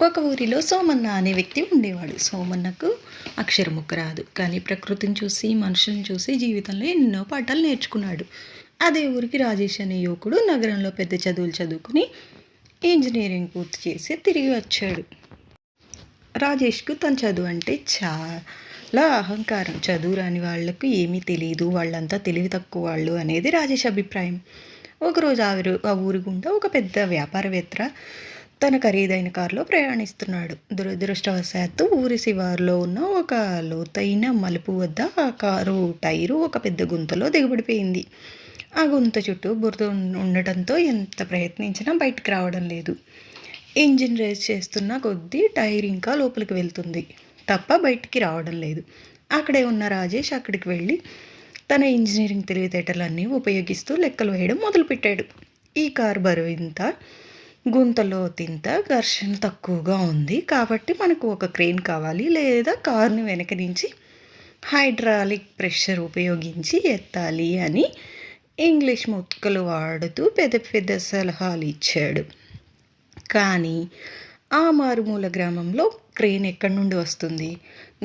ఒక ఊరిలో సోమన్న అనే వ్యక్తి ఉండేవాడు. సోమన్నకు అక్షరముక్క రాదు. కానీ ప్రకృతిని చూసి, మనుషులను చూసి జీవితంలో ఎన్నో పాఠాలు నేర్చుకున్నాడు. అదే ఊరికి రాజేష్ అనే యువకుడు నగరంలో పెద్ద చదువులు చదువుకుని ఇంజనీరింగ్ పూర్తి చేసి తిరిగి వచ్చాడు. రాజేష్కు తన చదువు అంటే చాలా అహంకారం. చదువు రాని వాళ్లకు ఏమీ తెలియదు, వాళ్ళంతా తెలివి తక్కువ వాళ్ళు అనేది రాజేష్ అభిప్రాయం. ఒకరోజు ఆ ఊరి గుండా ఒక పెద్ద వ్యాపారవేత్త తన ఖరీదైన కారులో ప్రయాణిస్తున్నాడు. దురదృష్టవశాత్తు ఊరి శివారులో ఉన్న ఒక లోతైన మలుపు వద్ద ఆ కారు టైరు ఒక పెద్ద గుంతలో దిగబడిపోయింది. ఆ గుంత చుట్టూ బురద ఉండటంతో ఎంత ప్రయత్నించినా బయటికి రావడం లేదు. ఇంజిన్ రేస్ చేస్తున్న కొద్దీ టైర్ ఇంకా లోపలికి వెళ్తుంది తప్ప బయటికి రావడం లేదు. అక్కడే ఉన్న రాజేష్ అక్కడికి వెళ్ళి తన ఇంజనీరింగ్ తెలివితేటలన్నీ ఉపయోగిస్తూ లెక్కలు వేయడం మొదలుపెట్టాడు. ఈ కారు బరువు ఇంత, గుంతలో తింత, ఘర్షణ తక్కువగా ఉంది కాబట్టి మనకు ఒక క్రేన్ కావాలి, లేదా కారుని వెనక నుంచి హైడ్రాలిక్ ప్రెషర్ ఉపయోగించి ఎత్తాలి అని ఇంగ్లీష్ ముక్కలు వాడుతూ పెద్ద పెద్ద సలహాలు ఇచ్చాడు. కానీ ఆ మారుమూల గ్రామంలో క్రేన్ ఎక్కడి నుండి వస్తుంది?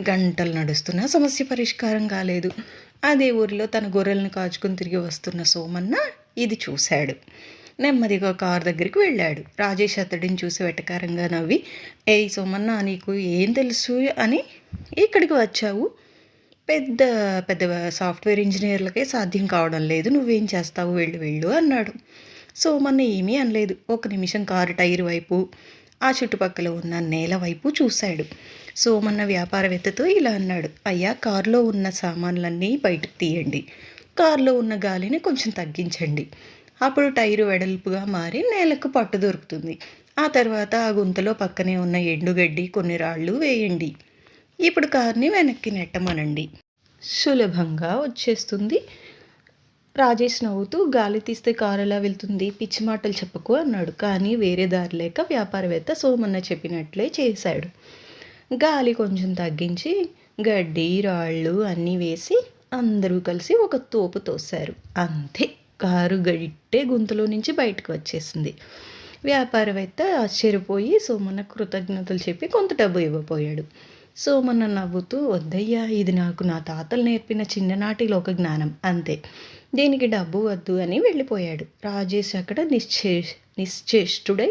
గంటలు నడుస్తున్నా సమస్య పరిష్కారం కాలేదు. అదే ఊరిలో తన గొర్రెలను కాచుకుని తిరిగి వస్తున్న సోమన్న ఇది చూశాడు. నెమ్మదిగా కారు దగ్గరికి వెళ్ళాడు. రాజేష్ అతడిని చూసి వెటకారంగా నవ్వి, ఏయ్ సోమన్న, నీకు ఏం తెలుసు అని ఇక్కడికి వచ్చావు? పెద్ద పెద్ద సాఫ్ట్వేర్ ఇంజనీర్లకే సాధ్యం కావడం లేదు, నువ్వేం చేస్తావు, వెళ్ళు అన్నాడు. సోమన్న ఏమీ అనలేదు. ఒక నిమిషం కారు టైర్ వైపు, ఆ చుట్టుపక్కల ఉన్న నేల వైపు చూశాడు. సోమన్న వ్యాపారవేత్తతో ఇలా అన్నాడు, అయ్యా, కారులో ఉన్న సామాన్లన్నీ బయటకు తీయండి, కారులో ఉన్న గాలిని కొంచెం తగ్గించండి, అప్పుడు టైరు వెడల్పుగా మారి నేలకు పట్టు దొరుకుతుంది. ఆ తర్వాత ఆ గుంతలో పక్కనే ఉన్న ఎండుగడ్డి, కొన్ని రాళ్ళు వేయండి. ఇప్పుడు కారుని వెనక్కి నెట్టమనండి, సులభంగా వచ్చేస్తుంది. రాజేష్ నవ్వుతూ, గాలి తీస్తే కారు ఎలా వెళ్తుంది, పిచ్చి మాటలు చెప్పకు అన్నాడు. కానీ వేరే దారి లేక వ్యాపారవేత్త సోమన్న చెప్పినట్లే చేశాడు. గాలి కొంచెం తగ్గించి గడ్డి, రాళ్ళు అన్నీ వేసి అందరూ కలిసి ఒక తోపు తోశారు. అంతే, కారు గట్టే గుంతలో నుంచి బయటకు వచ్చేసింది. వ్యాపారవేత్త ఆశ్చర్యపోయి సోమన్న కృతజ్ఞతలు చెప్పి కొంత డబ్బు ఇవ్వబోయాడు. సోమన్న నవ్వుతూ, వద్దయ్యా, ఇది నాకు నా తాతలు నేర్పిన చిన్ననాటి లోక జ్ఞానం, అంతే, దీనికి డబ్బు వద్దు అని వెళ్ళిపోయాడు. రాజేష్ అక్కడ నిశ్చేష్టుడై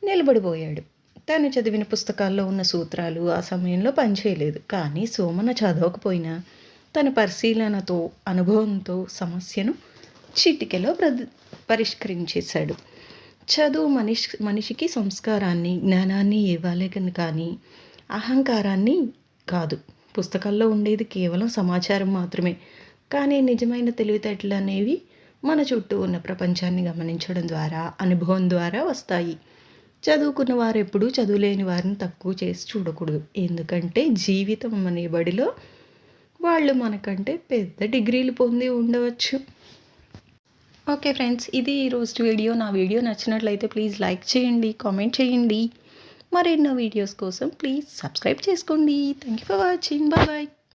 నిలబడిపోయాడు. తను చదివిన పుస్తకాల్లో ఉన్న సూత్రాలు ఆ సమయంలో పనిచేయలేదు. కానీ సోమన్న చదవకపోయినా తన పరిశీలనతో, అనుభవంతో సమస్యను చిటికెలో పరిష్కరించేశాడు. చదువు మనిషికి సంస్కారాన్ని, జ్ఞానాన్ని ఇవ్వాలి కానీ అహంకారాన్ని కాదు. పుస్తకాల్లో ఉండేది కేవలం సమాచారం మాత్రమే. కానీ నిజమైన తెలివితేటలు అనేవి మన చుట్టూ ఉన్న ప్రపంచాన్ని గమనించడం ద్వారా, అనుభవం ద్వారా వస్తాయి. చదువుకున్న వారు ఎప్పుడూ చదువులేని వారిని తక్కువ చేసి చూడకూడదు. ఎందుకంటే జీవితం అనే బడిలో వాళ్ళు మనకంటే పెద్ద డిగ్రీలు పొంది ఉండవచ్చు. ఓకే ఫ్రెండ్స్, ఇది ఈరోజు వీడియో. నా వీడియో నచ్చినట్లయితే ప్లీజ్ లైక్ చేయండి, కామెంట్ చేయండి. మరెన్నో వీడియోస్ కోసం ప్లీజ్ సబ్స్క్రైబ్ చేసుకోండి. Thank you for watching. Bye.